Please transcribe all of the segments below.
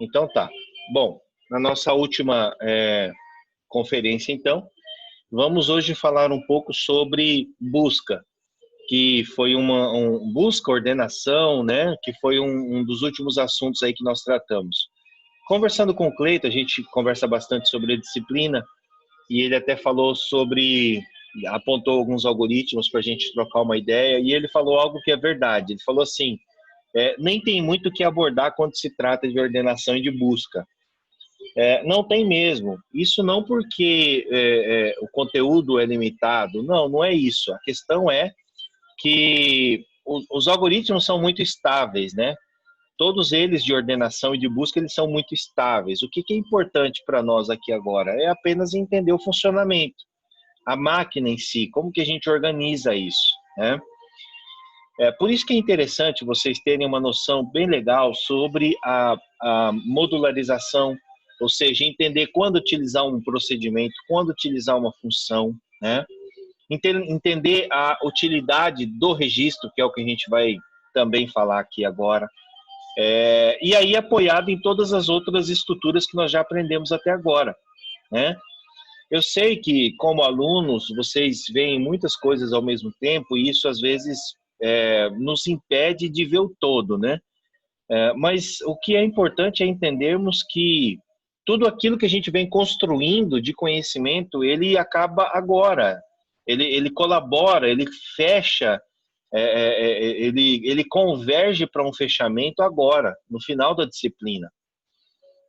Então tá. Bom, na nossa última conferência, então, vamos hoje falar um pouco sobre busca, que foi busca, ordenação, né? Que foi um dos últimos assuntos aí que nós tratamos. Conversando com o Cleito, a gente conversa bastante sobre a disciplina, e ele até falou apontou alguns algoritmos para a gente trocar uma ideia, e ele falou algo que é verdade. Ele falou assim, nem tem muito o que abordar quando se trata de ordenação e de busca. Não tem mesmo. Isso não porque o conteúdo é limitado, não é isso. A questão é que os algoritmos são muito estáveis, né? Todos eles de ordenação e de busca, eles são muito estáveis. O que é importante para nós aqui agora é apenas entender o funcionamento, a máquina em si, como que a gente organiza isso, né? Por isso que é interessante vocês terem uma noção bem legal sobre a modularização, ou seja, entender quando utilizar um procedimento, quando utilizar uma função, né? Entender a utilidade do registro, que é o que a gente vai também falar aqui agora. E aí apoiado em todas as outras estruturas que nós já aprendemos até agora, né? Eu sei que, como alunos, vocês veem muitas coisas ao mesmo tempo e isso, às vezes, nos impede de ver o todo, né? Mas o que é importante é entendermos que tudo aquilo que a gente vem construindo de conhecimento, ele acaba agora. Ele colabora, ele fecha, ele converge para um fechamento agora, no final da disciplina.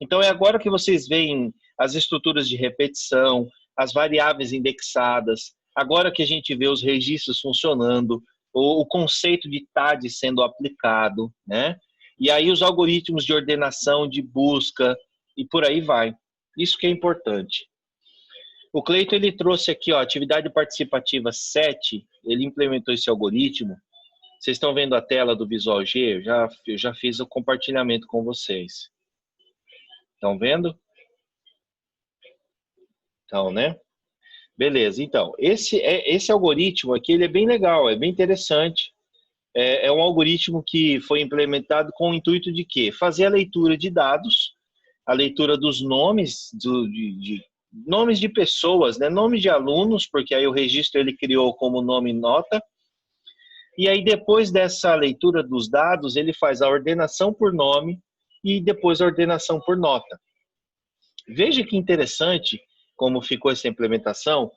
Então, é agora que vocês veem as estruturas de repetição, as variáveis indexadas, agora que a gente vê os registros funcionando, o conceito de TAD sendo aplicado, né? E aí os algoritmos de ordenação, de busca, e por aí vai. Isso que é importante. O Cleito, ele trouxe aqui, ó, atividade participativa 7, ele implementou esse algoritmo. Vocês estão vendo a tela do Visual G? Eu já fiz o compartilhamento com vocês. Estão vendo? Então, né? Beleza, então, esse algoritmo aqui, ele é bem legal, é bem interessante. É um algoritmo que foi implementado com o intuito de quê? Fazer a leitura de dados, a leitura dos nomes, nomes de pessoas, né? Nomes de alunos, porque aí o registro ele criou como nome nota, e aí depois dessa leitura dos dados, ele faz a ordenação por nome e depois a ordenação por nota. Veja que interessante como ficou essa implementação,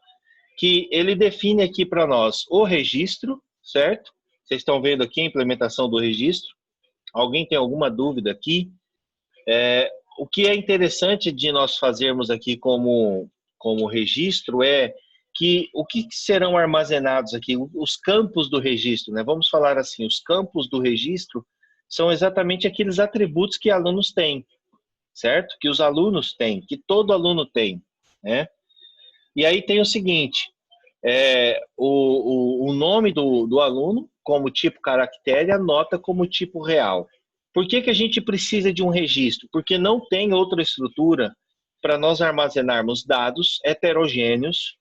que ele define aqui para nós o registro, certo? Vocês estão vendo aqui a implementação do registro. Alguém tem alguma dúvida aqui? O que é interessante de nós fazermos aqui como registro é que o que serão armazenados aqui? Os campos do registro, né? Vamos falar assim, os campos do registro são exatamente aqueles atributos que alunos têm, certo? Que os alunos têm, que todo aluno tem, né? E aí tem o seguinte, o nome do aluno como tipo caractere, a nota como tipo real. Por que a gente precisa de um registro? Porque não tem outra estrutura para nós armazenarmos dados heterogêneos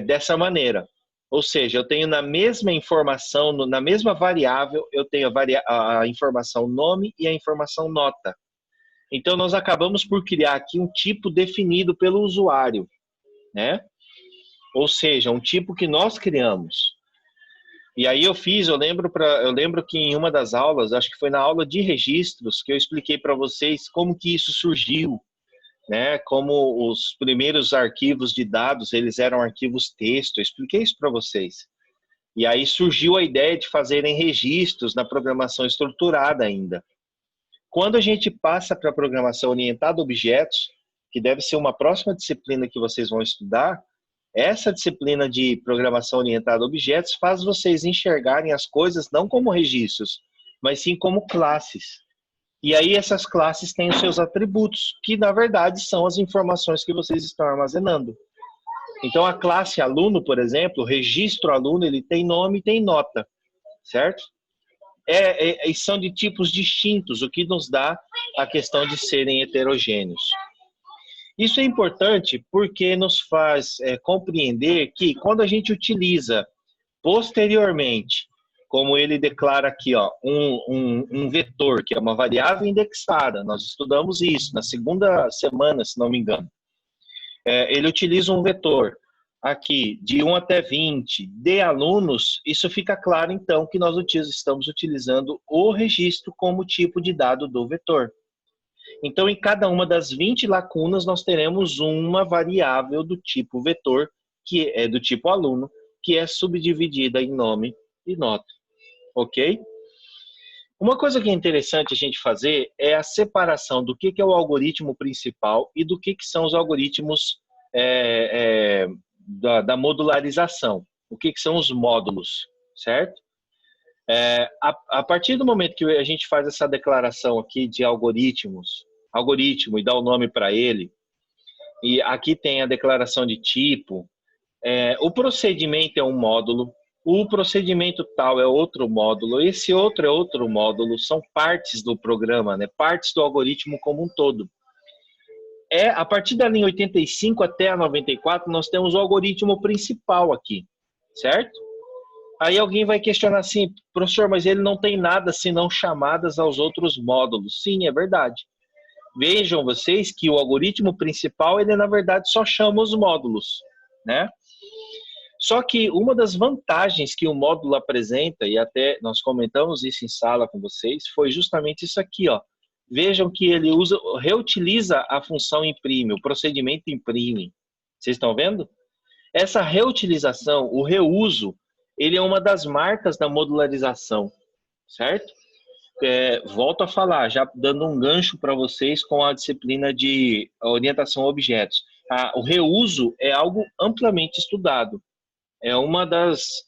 dessa maneira. Ou seja, eu tenho na mesma informação, na mesma variável, eu tenho a informação nome e a informação nota. Então, nós acabamos por criar aqui um tipo definido pelo usuário, né? Ou seja, um tipo que nós criamos. E aí eu lembro que em uma das aulas, acho que foi na aula de registros, que eu expliquei para vocês como que isso surgiu, né? Como os primeiros arquivos de dados, eles eram arquivos texto, eu expliquei isso para vocês. E aí surgiu a ideia de fazerem registros na programação estruturada ainda. Quando a gente passa para a programação orientada a objetos, que deve ser uma próxima disciplina que vocês vão estudar, essa disciplina de programação orientada a objetos faz vocês enxergarem as coisas não como registros, mas sim como classes. E aí essas classes têm os seus atributos, que na verdade são as informações que vocês estão armazenando. Então a classe aluno, por exemplo, o registro aluno, ele tem nome e tem nota, certo? E são de tipos distintos, o que nos dá a questão de serem heterogêneos. Isso é importante porque nos faz compreender que quando a gente utiliza posteriormente como ele declara aqui, ó, um vetor, que é uma variável indexada. Nós estudamos isso na segunda semana, se não me engano. Ele utiliza um vetor aqui de 1 até 20 de alunos. Isso fica claro, então, que nós estamos utilizando o registro como tipo de dado do vetor. Então, em cada uma das 20 lacunas, nós teremos uma variável do tipo vetor, que é do tipo aluno, que é subdividida em nome e nota. Ok? Uma coisa que é interessante a gente fazer é a separação do que é o algoritmo principal e do que são os algoritmos da modularização. O que são os módulos, certo? A partir do momento que a gente faz essa declaração aqui de algoritmo e dá o nome para ele, e aqui tem a declaração de tipo, o procedimento é um módulo, o procedimento tal é outro módulo, esse outro é outro módulo, são partes do programa, né? Partes do algoritmo como um todo. A partir da linha 85 até a 94, nós temos o algoritmo principal aqui, certo? Aí alguém vai questionar assim, professor, mas ele não tem nada senão chamadas aos outros módulos. Sim, é verdade. Vejam vocês que o algoritmo principal, ele na verdade só chama os módulos, né? Só que uma das vantagens que o módulo apresenta, e até nós comentamos isso em sala com vocês, foi justamente isso aqui, ó. Vejam que ele reutiliza a função imprime, o procedimento imprime. Vocês estão vendo? Essa reutilização, o reuso, ele é uma das marcas da modularização, certo? Volto a falar, já dando um gancho para vocês com a disciplina de orientação a objetos. O reuso é algo amplamente estudado. É uma das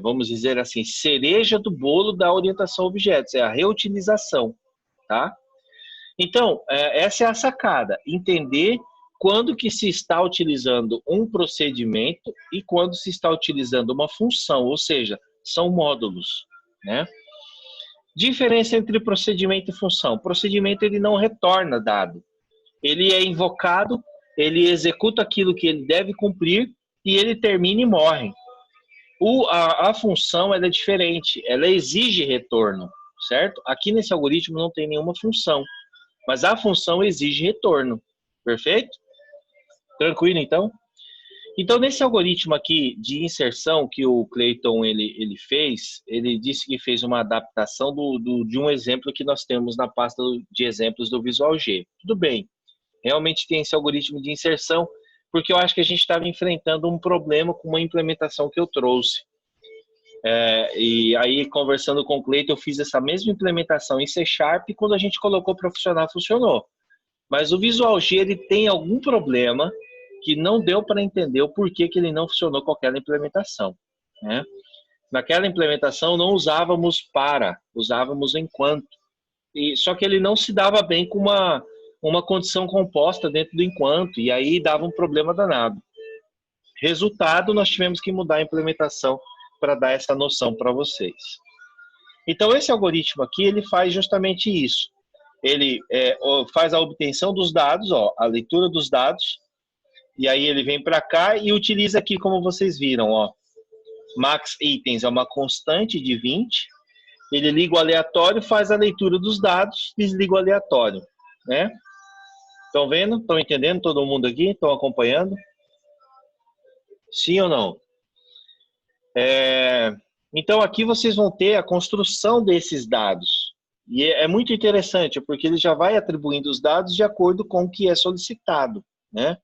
vamos dizer assim, cereja do bolo da orientação a objetos, é a reutilização, tá? Então, essa é a sacada, entender quando que se está utilizando um procedimento e quando se está utilizando uma função, ou seja, são módulos, né? Diferença entre procedimento e função. Procedimento, ele não retorna dado. Ele é invocado, ele executa aquilo que ele deve cumprir e ele termina e morre. A função, ela é diferente, ela exige retorno, certo? Aqui nesse algoritmo não tem nenhuma função, mas a função exige retorno, perfeito? Tranquilo, então? Então, nesse algoritmo aqui de inserção que o Clayton ele fez, ele disse que fez uma adaptação de um exemplo que nós temos na pasta de exemplos do Visual G. Tudo bem, realmente tem esse algoritmo de inserção, porque eu acho que a gente estava enfrentando um problema com uma implementação que eu trouxe. E aí, conversando com o Clayton, eu fiz essa mesma implementação em C# e quando a gente colocou profissional, funcionou. Mas o Visual G ele tem algum problema que não deu para entender o porquê que ele não funcionou com aquela implementação, né? Naquela implementação não usávamos para, usávamos enquanto. Só que ele não se dava bem com uma condição composta dentro do enquanto, e aí dava um problema danado. Resultado, nós tivemos que mudar a implementação para dar essa noção para vocês. Então, esse algoritmo aqui, ele faz justamente isso. Ele faz a obtenção dos dados, ó, a leitura dos dados, e aí ele vem para cá e utiliza aqui, como vocês viram, ó, max itens é uma constante de 20, ele liga o aleatório, faz a leitura dos dados, desliga o aleatório, né? Estão vendo? Estão entendendo todo mundo aqui? Estão acompanhando? Sim ou não? Então aqui vocês vão ter a construção desses dados. E é muito interessante, porque ele já vai atribuindo os dados de acordo com o que é solicitado, né?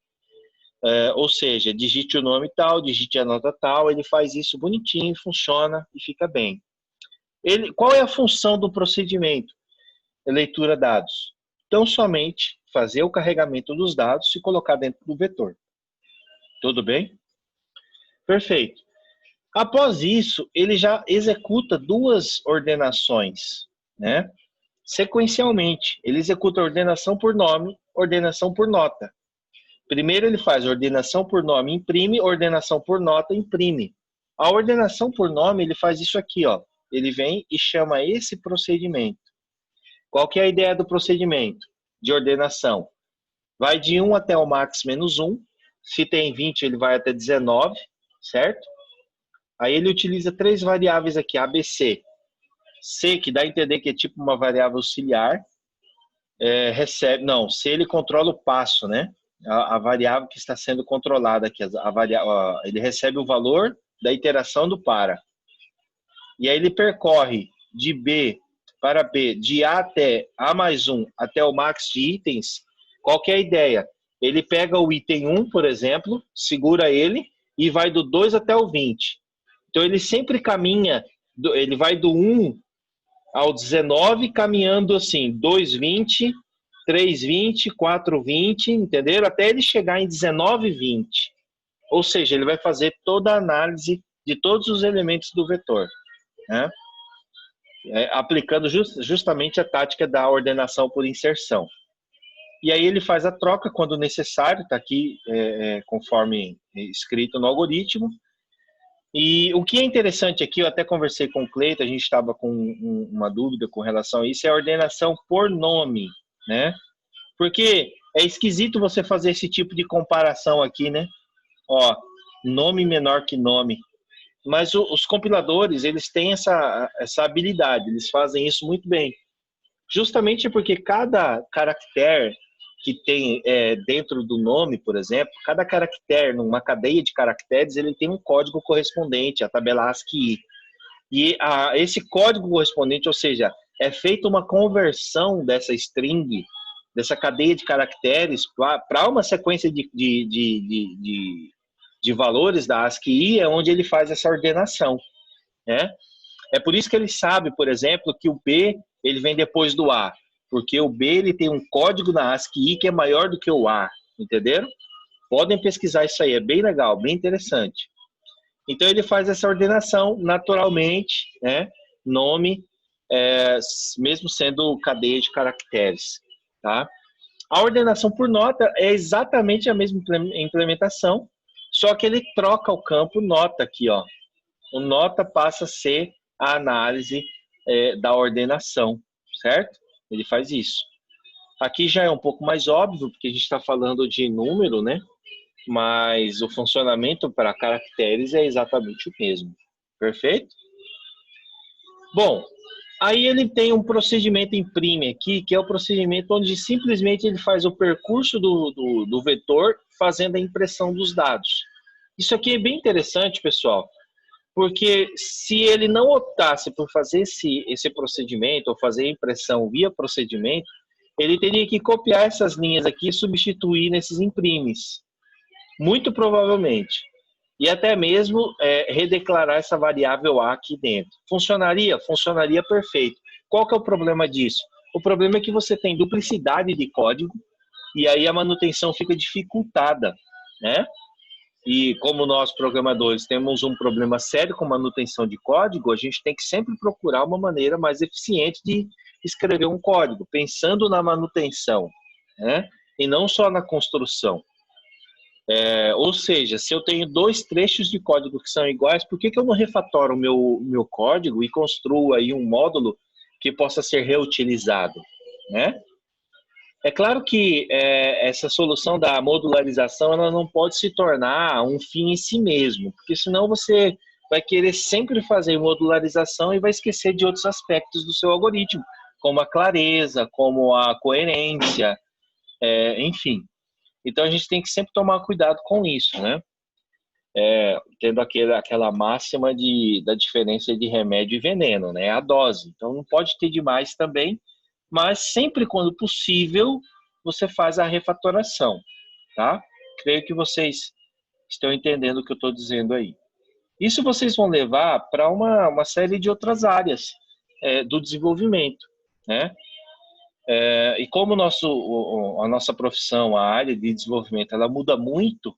Ou seja, digite o nome tal, digite a nota tal, ele faz isso bonitinho, funciona e fica bem. Qual é a função do procedimento? Leitura dados. Então, somente fazer o carregamento dos dados e colocar dentro do vetor. Tudo bem? Perfeito. Após isso, ele já executa duas ordenações, né? Sequencialmente. Ele executa a ordenação por nome, ordenação por nota. Primeiro ele faz ordenação por nome, imprime, ordenação por nota, imprime. A ordenação por nome, ele faz isso aqui, ó. Ele vem e chama esse procedimento. Qual que é a ideia do procedimento de ordenação? Vai de 1 até o max menos 1. Se tem 20, ele vai até 19, certo? Aí ele utiliza três variáveis aqui, ABC. C, que dá a entender que é tipo uma variável auxiliar, recebe, não, C ele controla o passo, né? A variável que está sendo controlada aqui, ele recebe o valor da iteração do para. E aí ele percorre de B para B, de A até A mais 1, até o max de itens. Qual que é a ideia? Ele pega o item 1, por exemplo, segura ele e vai do 2 até o 20. Então ele sempre caminha, ele vai do 1 ao 19, caminhando assim, 2,20, 3,20, 4,20, entenderam? Até ele chegar em 19,20. Ou seja, ele vai fazer toda a análise de todos os elementos do vetor, né? Aplicando justamente a tática da ordenação por inserção. E aí ele faz a troca quando necessário, está aqui conforme escrito no algoritmo. E o que é interessante aqui, eu até conversei com o Cleiton, a gente estava com uma dúvida com relação a isso, é a ordenação por nome, né? Porque é esquisito você fazer esse tipo de comparação aqui, né? Ó, nome menor que nome. Mas os compiladores, eles têm essa habilidade, eles fazem isso muito bem. Justamente porque cada caractere que tem dentro do nome, por exemplo, cada caractere, numa cadeia de caracteres, ele tem um código correspondente, a tabela ASCII. E esse código correspondente, ou seja, é feita uma conversão dessa string, dessa cadeia de caracteres, para uma sequência de valores da ASCII, é onde ele faz essa ordenação, né? É por isso que ele sabe, por exemplo, que o B ele vem depois do A, porque o B ele tem um código na ASCII que é maior do que o A, entenderam? Podem pesquisar isso aí, é bem legal, bem interessante. Então ele faz essa ordenação naturalmente, né? Nome, mesmo sendo cadeia de caracteres, tá? A ordenação por nota é exatamente a mesma implementação, só que ele troca o campo nota aqui, ó. O nota passa a ser a análise da ordenação, certo? Ele faz isso. Aqui já é um pouco mais óbvio, porque a gente está falando de número, né? Mas o funcionamento para caracteres é exatamente o mesmo. Perfeito? Bom, aí ele tem um procedimento em prime aqui, que é o procedimento onde simplesmente ele faz o percurso do vetor fazendo a impressão dos dados. Isso aqui é bem interessante, pessoal, porque se ele não optasse por fazer esse procedimento, ou fazer a impressão via procedimento, ele teria que copiar essas linhas aqui e substituir nesses imprimes. Muito provavelmente. E até mesmo redeclarar essa variável A aqui dentro. Funcionaria? Funcionaria perfeito. Qual que é o problema disso? O problema é que você tem duplicidade de código e aí a manutenção fica dificultada, né? E como nós, programadores, temos um problema sério com manutenção de código, a gente tem que sempre procurar uma maneira mais eficiente de escrever um código, pensando na manutenção, né? E não só na construção. Ou seja, se eu tenho dois trechos de código que são iguais, por que eu não refatoro o meu código e construo aí um módulo que possa ser reutilizado, né? É claro que essa solução da modularização ela não pode se tornar um fim em si mesmo, porque senão você vai querer sempre fazer modularização e vai esquecer de outros aspectos do seu algoritmo, como a clareza, como a coerência, enfim. Então a gente tem que sempre tomar cuidado com isso, né? Tendo aquela máxima da diferença de remédio e veneno, né? A dose. Então não pode ter demais também, mas sempre quando possível você faz a refatoração, tá? Creio que vocês estão entendendo o que eu estou dizendo aí. Isso vocês vão levar para uma série de outras áreas do desenvolvimento, né? E como a nossa profissão, a área de desenvolvimento, ela muda muito,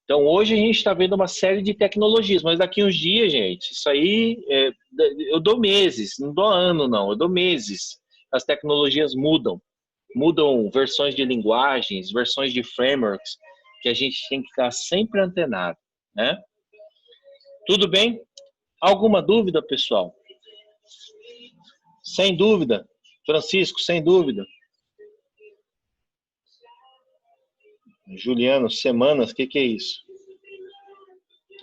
então hoje a gente está vendo uma série de tecnologias, mas daqui uns dias, gente, isso aí, eu dou meses, não dou ano não, eu dou meses. As tecnologias mudam versões de linguagens, versões de frameworks, que a gente tem que estar sempre antenado, né? Tudo bem? Alguma dúvida, pessoal? Sem dúvida. Francisco, sem dúvida. Juliano, semanas, o que é isso?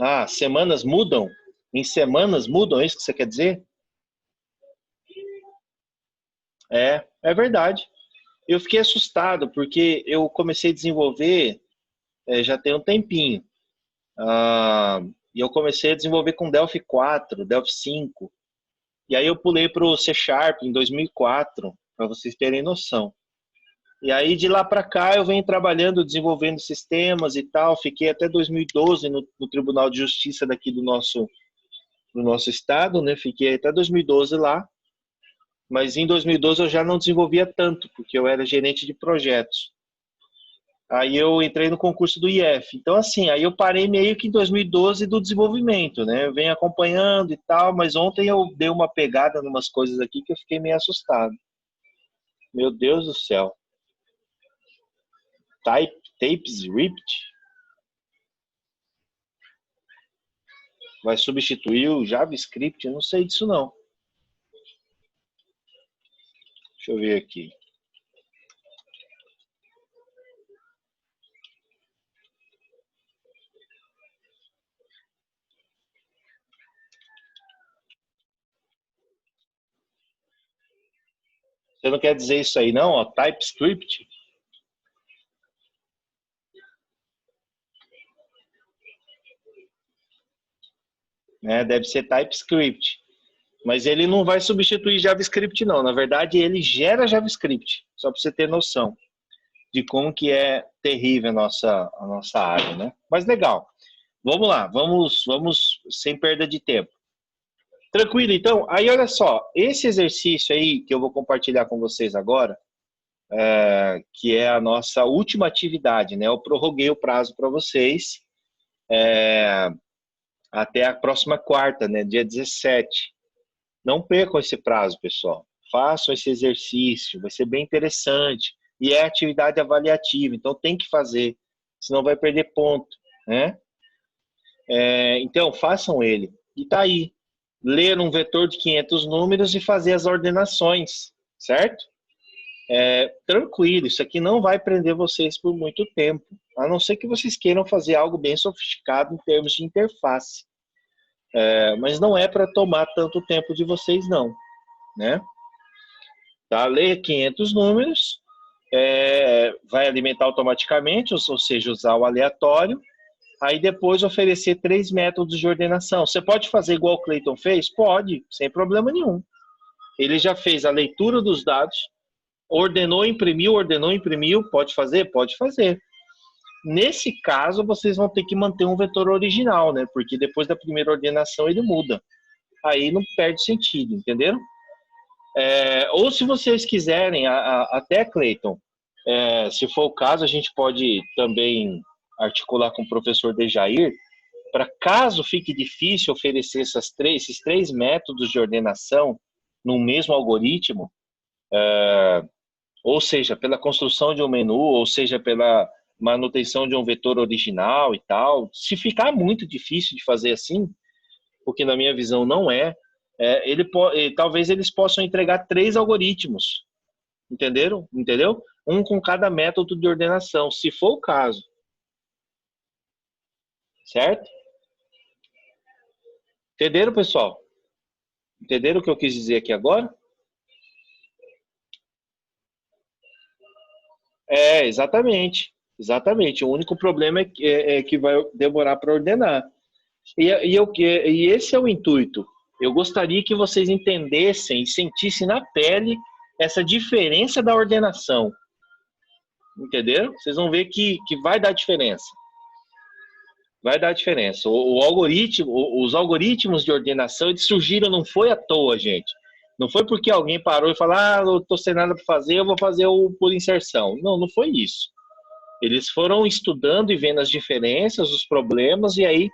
Ah, semanas mudam? Em semanas mudam, é isso que você quer dizer? É verdade. Eu fiquei assustado, porque eu comecei a desenvolver já tem um tempinho. Ah, e eu comecei a desenvolver com Delphi 4, Delphi 5. E aí eu pulei para o C Sharp em 2004, para vocês terem noção. E aí de lá para cá eu venho trabalhando, desenvolvendo sistemas e tal. Fiquei até 2012 no Tribunal de Justiça daqui do nosso estado, né? Fiquei até 2012 lá. Mas em 2012 eu já não desenvolvia tanto, porque eu era gerente de projetos. Aí eu entrei no concurso do IF. Então, assim, aí eu parei meio que em 2012 do desenvolvimento, né? Eu venho acompanhando e tal, mas ontem eu dei uma pegada em umas coisas aqui que eu fiquei meio assustado. Meu Deus do céu. TypeScript vai substituir o JavaScript? Eu não sei disso não. Deixa eu ver aqui. Você não quer dizer isso aí não, ó, TypeScript? Né? Deve ser TypeScript. Mas ele não vai substituir JavaScript não. Na verdade, ele gera JavaScript. Só para você ter noção de como que é terrível a nossa área, né? Mas legal. Vamos lá, vamos sem perda de tempo. Tranquilo, então. Aí, olha só, esse exercício aí que eu vou compartilhar com vocês agora, que é a nossa última atividade, né? Eu prorroguei o prazo para vocês até a próxima quarta, né? Dia 17. Não percam esse prazo, pessoal. Façam esse exercício, vai ser bem interessante. E é atividade avaliativa, então tem que fazer, senão vai perder ponto, né? Então, façam ele. E tá aí. Ler um vetor de 500 números e fazer as ordenações, certo? Tranquilo, isso aqui não vai prender vocês por muito tempo, a não ser que vocês queiram fazer algo bem sofisticado em termos de interface. Mas não é para tomar tanto tempo de vocês, não, né? Tá? Ler 500 números, vai alimentar automaticamente, ou seja, usar o aleatório. Aí depois oferecer 3 métodos de ordenação. Você pode fazer igual o Clayton fez? Pode, sem problema nenhum. Ele já fez a leitura dos dados, ordenou, imprimiu, pode fazer? Pode fazer. Nesse caso, vocês vão ter que manter um vetor original, né? Porque depois da primeira ordenação ele muda. Aí não perde sentido, entenderam? Ou se vocês quiserem, até Clayton, se for o caso, a gente pode também articular com o professor Dejair, para caso fique difícil oferecer esses três métodos de ordenação no mesmo algoritmo, ou seja, pela construção de um menu, ou seja, pela manutenção de um vetor original e tal, se ficar muito difícil de fazer assim, porque na minha visão não talvez eles possam entregar 3 algoritmos, entenderam? Entendeu? Um com cada método de ordenação, se for o caso, certo? Entenderam, pessoal? Entenderam o que eu quis dizer aqui agora? Exatamente. Exatamente. O único problema é que vai demorar para ordenar. E esse é o intuito. Eu gostaria que vocês entendessem e sentissem na pele essa diferença da ordenação. Entenderam? Vocês vão ver que vai dar diferença. Vai dar diferença. O algoritmo, os algoritmos de ordenação, eles surgiram, não foi à toa, gente. Não foi porque alguém parou e falou, eu estou sem nada para fazer, eu vou fazer o por inserção. Não, não foi isso. Eles foram estudando e vendo as diferenças, os problemas, e aí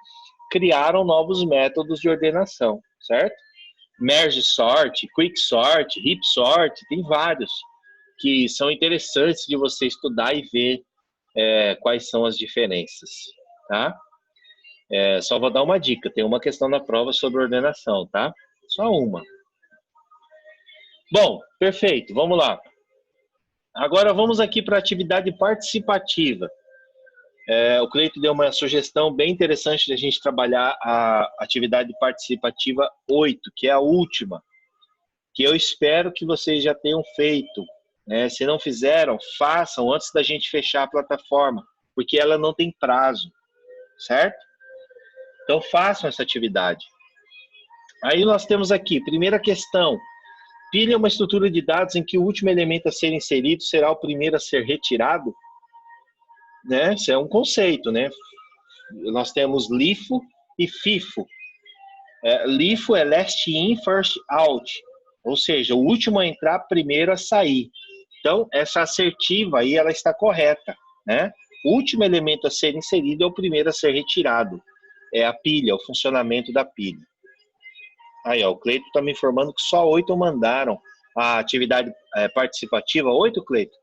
criaram novos métodos de ordenação, certo? Merge sort, quick sort, heap sort, tem vários que são interessantes de você estudar e ver quais são as diferenças, tá? Só vou dar uma dica, tem uma questão na prova sobre ordenação, tá? Só uma. Bom, perfeito, vamos lá. Agora vamos aqui para a atividade participativa. O Cleito deu uma sugestão bem interessante de a gente trabalhar a atividade participativa 8, que é a última, que eu espero que vocês já tenham feito, né? Se não fizeram, façam antes da gente fechar a plataforma, porque ela não tem prazo, certo? Então façam essa atividade. Aí nós temos aqui, primeira questão, pilha é uma estrutura de dados em que o último elemento a ser inserido será o primeiro a ser retirado, né? Isso é um conceito, né? Nós temos LIFO e FIFO. LIFO é last in, first out, ou seja, o último a entrar, primeiro a sair. Então, essa assertiva aí, ela está correta, né? O último elemento a ser inserido é o primeiro a ser retirado. É a pilha, o funcionamento da pilha. Aí, ó, o Cleito está me informando que só 8 mandaram a atividade participativa. 8, Cleito?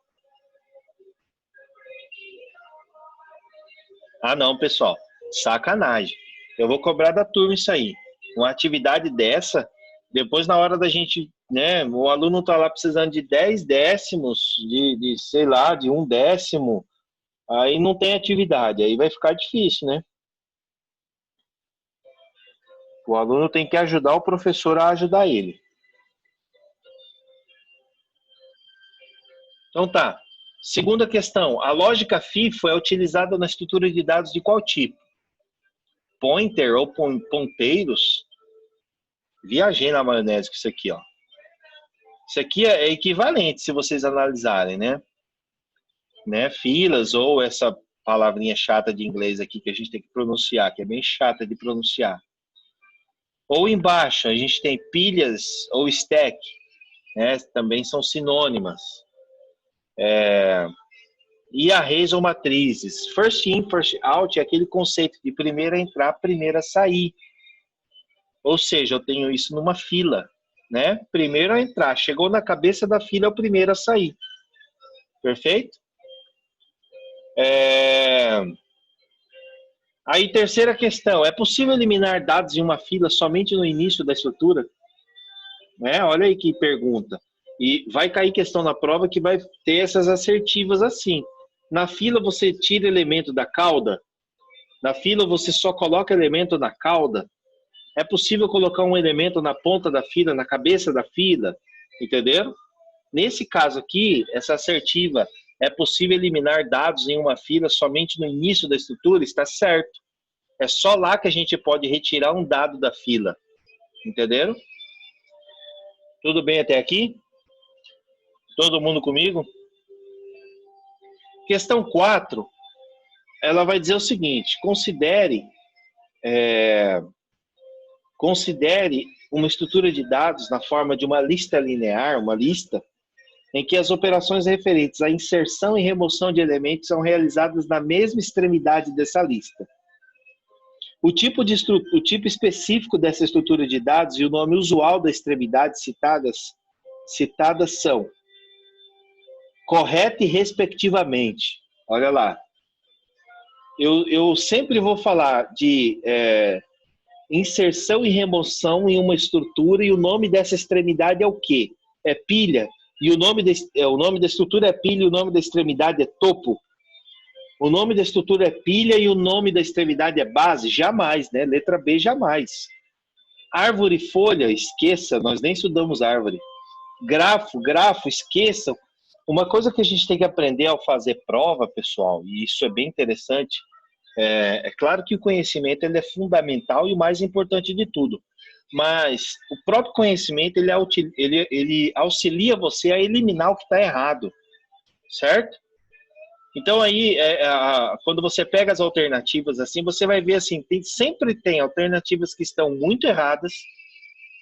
Ah, não, pessoal. Sacanagem. Eu vou cobrar da turma isso aí. Uma atividade dessa, depois na hora da gente, né, o aluno está lá precisando de 10 décimos, sei lá, de 1 décimo, aí não tem atividade, aí vai ficar difícil, né? O aluno tem que ajudar o professor a ajudar ele. Então tá. Segunda questão. A lógica FIFO é utilizada na estrutura de dados de qual tipo? Pointer ou ponteiros? Viajei na maionese com isso aqui, ó. Isso aqui é equivalente, se vocês analisarem, né? Filas ou essa palavrinha chata de inglês aqui que a gente tem que pronunciar, que é bem chata de pronunciar. Ou embaixo, a gente tem pilhas ou stack, né? Também são sinônimas. E arrays ou matrizes. First in, first out é aquele conceito de primeiro a entrar, primeiro a sair. Ou seja, eu tenho isso numa fila, né? Primeiro a entrar, chegou na cabeça da fila, é o primeiro a sair. Perfeito? Aí, terceira questão. É possível eliminar dados em uma fila somente no início da estrutura? Olha aí que pergunta. E vai cair questão na prova que vai ter essas assertivas assim. Na fila você tira elemento da cauda? Na fila você só coloca elemento na cauda? É possível colocar um elemento na ponta da fila, na cabeça da fila? Entenderam? Nesse caso aqui, essa assertiva, é possível eliminar dados em uma fila somente no início da estrutura? Está certo. É só lá que a gente pode retirar um dado da fila. Entenderam? Tudo bem até aqui? Todo mundo comigo? Questão 4, ela vai dizer o seguinte: considere uma estrutura de dados na forma de uma lista linear, uma lista, em que as operações referentes à inserção e remoção de elementos são realizadas na mesma extremidade dessa lista. O tipo específico dessa estrutura de dados e o nome usual da extremidade citadas são correta e respectivamente. Olha lá. Eu sempre vou falar de inserção e remoção em uma estrutura e o nome dessa extremidade é o quê? É pilha. E o nome da estrutura é pilha e o nome da extremidade é topo. O nome da estrutura é pilha e o nome da extremidade é base? Jamais, né? Letra B, jamais. Árvore e folha, esqueça, nós nem estudamos árvore. Grafo, esqueçam. Uma coisa que a gente tem que aprender ao fazer prova, pessoal, e isso é bem interessante, é claro que o conhecimento ele é fundamental e o mais importante de tudo, mas o próprio conhecimento ele auxilia você a eliminar o que está errado, certo? Então aí, quando você pega as alternativas assim, você vai ver assim, sempre tem alternativas que estão muito erradas,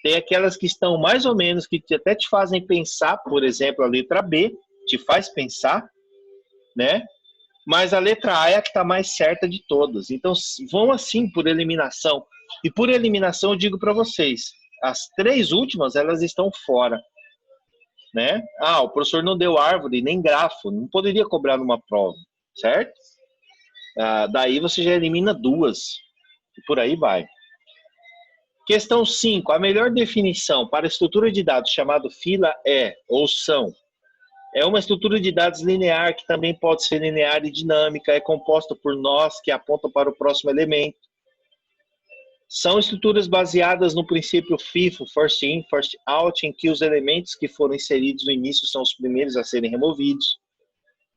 tem aquelas que estão mais ou menos, que até te fazem pensar, por exemplo, a letra B, te faz pensar, né? Mas a letra A é a que está mais certa de todas. Então, vão assim por eliminação. E por eliminação, eu digo para vocês, as 3 últimas, elas estão fora, né? O professor não deu árvore, nem grafo, não poderia cobrar numa prova, certo? Daí você já elimina 2, e por aí vai. Questão 5. A melhor definição para a estrutura de dados chamado fila é, ou são, É uma estrutura de dados linear, que também pode ser linear e dinâmica, é composta por nós que apontam para o próximo elemento. São estruturas baseadas no princípio FIFO, First In, First Out, em que os elementos que foram inseridos no início são os primeiros a serem removidos.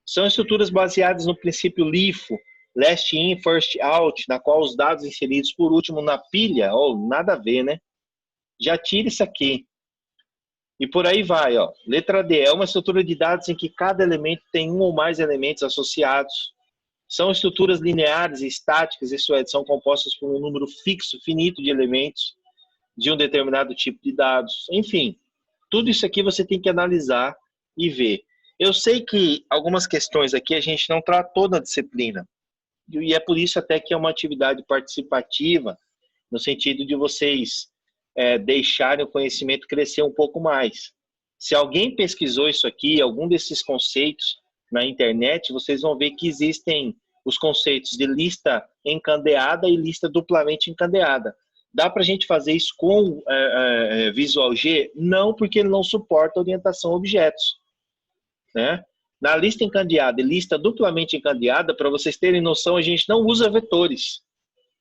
São estruturas baseadas no princípio LIFO, Last In, First Out, na qual os dados inseridos por último na pilha, ou nada a ver, né? Já tira isso aqui. E por aí vai, ó. Letra D é uma estrutura de dados em que cada elemento tem um ou mais elementos associados. São estruturas lineares e estáticas, isso é, são compostas por um número fixo, finito de elementos de um determinado tipo de dados. Enfim, tudo isso aqui você tem que analisar e ver. Eu sei que algumas questões aqui a gente não tratou na disciplina, e é por isso até que é uma atividade participativa, no sentido de vocês deixarem o conhecimento crescer um pouco mais. Se alguém pesquisou isso aqui, algum desses conceitos na internet, vocês vão ver que existem os conceitos de lista encandeada e lista duplamente encandeada. Dá para a gente fazer isso com Visual G? Não, porque ele não suporta orientação a objetos, né? Na lista encandeada e lista duplamente encandeada, para vocês terem noção, a gente não usa vetores.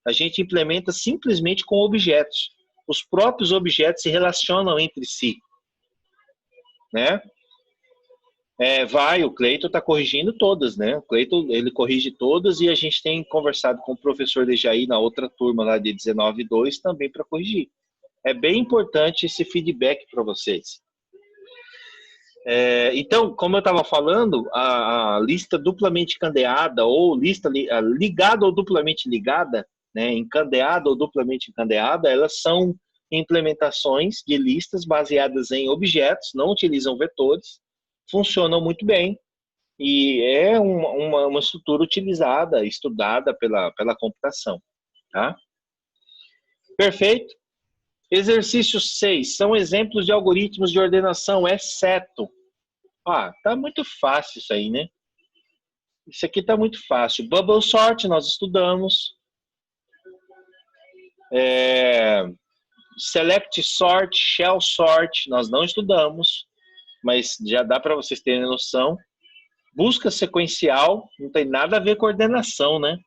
A gente implementa simplesmente com objetos. Os próprios objetos se relacionam entre si, né? O Cleiton está corrigindo todas, né? O Cleiton, ele corrige todas e a gente tem conversado com o professor Dejaí na outra turma lá de 19.2 também para corrigir. É bem importante esse feedback para vocês. Então, como eu estava falando, a lista duplamente encandeada ou lista ligada ou duplamente ligada, né, encandeada ou duplamente encandeada, elas são implementações de listas baseadas em objetos, não utilizam vetores, funcionam muito bem e é uma estrutura utilizada, estudada pela computação. Tá? Perfeito? Exercício 6. São exemplos de algoritmos de ordenação, exceto. Tá muito fácil isso aí, né? Isso aqui tá muito fácil. Bubble sort, nós estudamos. Select sort, shell sort, nós não estudamos, mas já dá para vocês terem noção. Busca sequencial, não tem nada a ver com ordenação, né?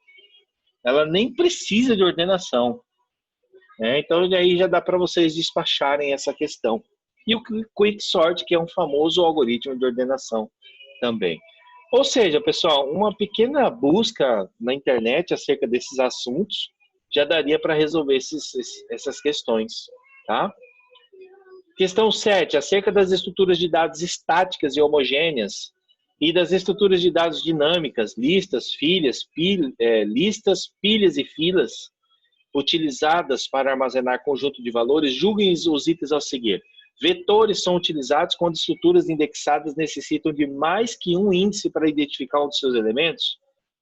Ela nem precisa de ordenação. Então, aí já dá para vocês despacharem essa questão. E o Quicksort, que é um famoso algoritmo de ordenação também. Ou seja, pessoal, uma pequena busca na internet acerca desses assuntos já daria para resolver essas questões. Tá? Questão 7, acerca das estruturas de dados estáticas e homogêneas e das estruturas de dados dinâmicas, listas, pilhas e filas, utilizadas para armazenar conjunto de valores, julguem os itens a seguir. Vetores são utilizados quando estruturas indexadas necessitam de mais que um índice para identificar um dos seus elementos?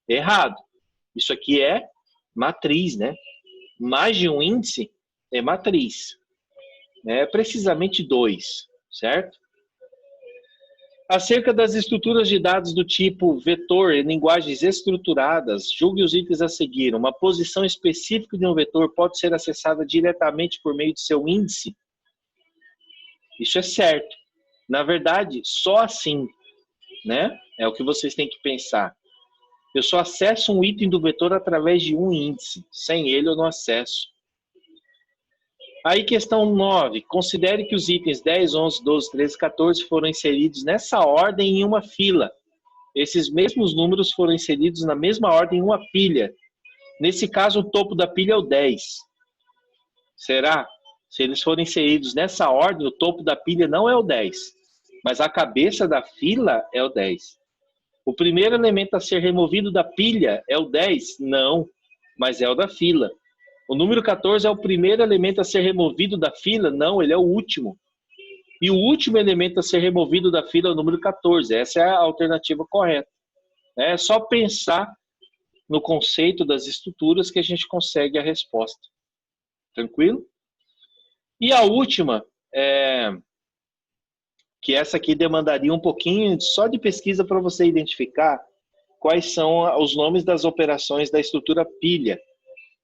Errado. Isso aqui é matriz, né? Mais de um índice é matriz. Precisamente 2, certo? Acerca das estruturas de dados do tipo vetor em linguagens estruturadas, julgue os itens a seguir. Uma posição específica de um vetor pode ser acessada diretamente por meio de seu índice? Isso é certo. Na verdade, só assim, né? É o que vocês têm que pensar. Eu só acesso um item do vetor através de um índice. Sem ele, eu não acesso. Aí, questão 9. Considere que os itens 10, 11, 12, 13, 14 foram inseridos nessa ordem em uma fila. Esses mesmos números foram inseridos na mesma ordem em uma pilha. Nesse caso, o topo da pilha é o 10. Será? Se eles forem inseridos nessa ordem, o topo da pilha não é o 10, mas a cabeça da fila é o 10. O primeiro elemento a ser removido da pilha é o 10? Não, mas é o da fila. O número 14 é o primeiro elemento a ser removido da fila? Não, ele é o último. E o último elemento a ser removido da fila é o número 14. Essa é a alternativa correta. É só pensar no conceito das estruturas que a gente consegue a resposta. Tranquilo? E a última, que essa aqui demandaria um pouquinho só de pesquisa para você identificar quais são os nomes das operações da estrutura pilha.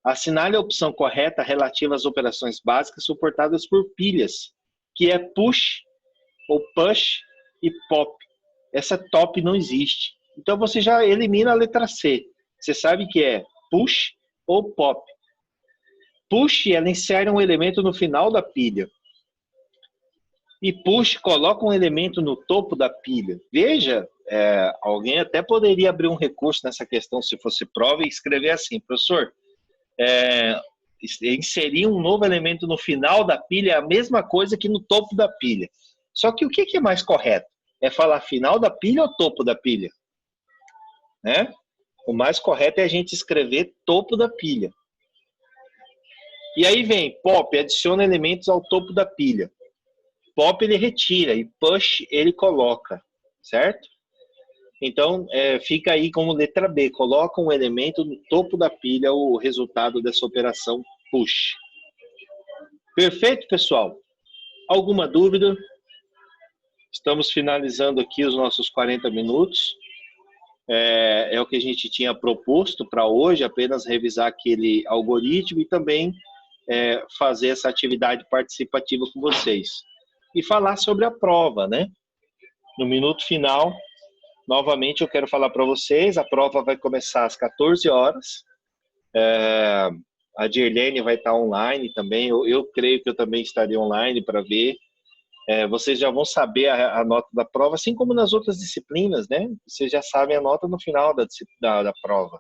Assinale a opção correta relativa às operações básicas suportadas por pilhas, que é push, ou push e pop. essa top não existe. Então você já elimina a letra C. Você sabe que é push ou pop. Push, ela insere um elemento no final da pilha. E push coloca um elemento no topo da pilha. Veja, alguém até poderia abrir um recurso nessa questão, se fosse prova, e escrever assim, professor, inserir um novo elemento no final da pilha é a mesma coisa que no topo da pilha. Só que o que é mais correto? É falar final da pilha ou topo da pilha? Né? O mais correto é a gente escrever topo da pilha. E aí vem pop, adiciona elementos ao topo da pilha. Pop ele retira e push ele coloca, certo? Então, fica aí como letra B, coloca um elemento no topo da pilha, o resultado dessa operação push. Perfeito, pessoal? Alguma dúvida? Estamos finalizando aqui os nossos 40 minutos. É o que a gente tinha proposto para hoje, apenas revisar aquele algoritmo e também fazer essa atividade participativa com vocês. E falar sobre a prova, né? No minuto final, novamente eu quero falar para vocês, a prova vai começar às 14 horas. A Dirlene vai estar online também, eu creio que eu também estarei online para ver. Vocês já vão saber a nota da prova, assim como nas outras disciplinas, né? Vocês já sabem a nota no final da prova.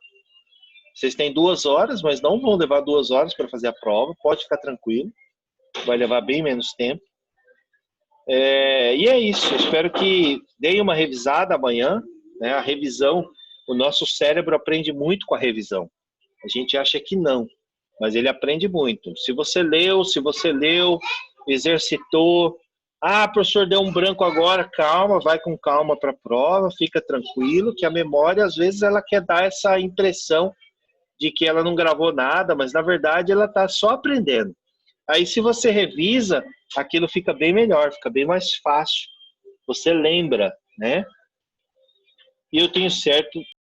Vocês têm 2 horas, mas não vão levar 2 horas para fazer a prova, pode ficar tranquilo, vai levar bem menos tempo. E é isso, espero que deem uma revisada amanhã, né? A revisão, o nosso cérebro aprende muito com a revisão. A gente acha que não, mas ele aprende muito. Se você leu, exercitou, professor, deu um branco agora, calma, vai com calma para a prova, fica tranquilo, que a memória, às vezes, ela quer dar essa impressão de que ela não gravou nada, mas, na verdade, ela está só aprendendo. Aí, se você revisa, aquilo fica bem melhor, fica bem mais fácil. Você lembra, né? E eu tenho